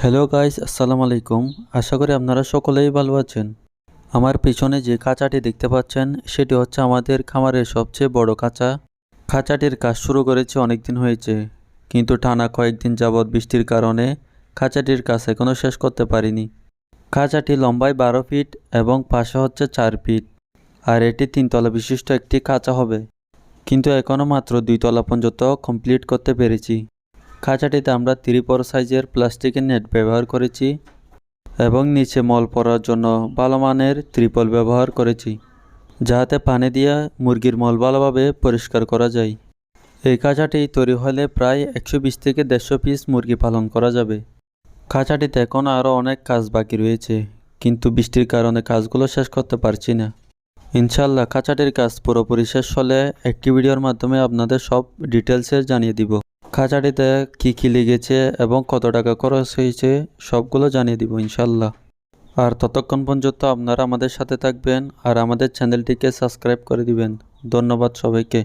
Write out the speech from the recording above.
Hello guys, আসসালামু আলাইকুম। আশা করি আপনারা সকলেই ভালো আছেন। আমার পিছনে যে খাঁচাটি দেখতে পাচ্ছেন সেটি হচ্ছে আমাদের খামারের সবচেয়ে বড় খাঁচা। খাঁচাটির কাজ শুরু করেছে অনেক দিন হয়েছে, কিন্তু টানা কয়েকদিন যাবৎ বৃষ্টির কারণে খাঁচাটির কাজ এখনও শেষ করতে পারিনি। খাঁচাটি লম্বায় 12 ফিট এবং পাশে হচ্ছে 4 ফিট, আর এটি 3 তলা বিশিষ্ট একটি খাঁচা হবে, কিন্তু এখনও মাত্র 2 তলা পর্যন্ত কমপ্লিট করতে পেরেছি। খাঁচাটিতে আমরা 3/4 সাইজের প্লাস্টিকের নেট ব্যবহার করেছি এবং নিচে মল পড়ার জন্য ভালো মানের ত্রিপল ব্যবহার করেছি, যাতে পানি দিয়ে মুরগির মল ভালোভাবে পরিষ্কার করা যায়। এই খাঁচাটি তৈরি হলে প্রায় 120 থেকে 150 পিস মুরগি পালন করা যাবে। খাঁচাটিতে এখন আরও অনেক কাজ বাকি রয়েছে, কিন্তু বৃষ্টির কারণে কাজগুলো শেষ করতে পারছি না। ইনশাল্লাহ খাঁচাটির কাজ পুরোপুরি শেষ হলে একটি ভিডিওর মাধ্যমে আপনাদের সব ডিটেলসে জানিয়ে দিব। খাঁচাটিতে কী লেগেছে এবং কত টাকা খরচ হয়েছে সবগুলো জানিয়ে দিব ইনশাল্লাহ। আর ততক্ষণ পর্যন্ত আপনারা আমাদের সাথে থাকবেন আর আমাদের চ্যানেলটিকে সাবস্ক্রাইব করে দিবেন। ধন্যবাদ সবাইকে।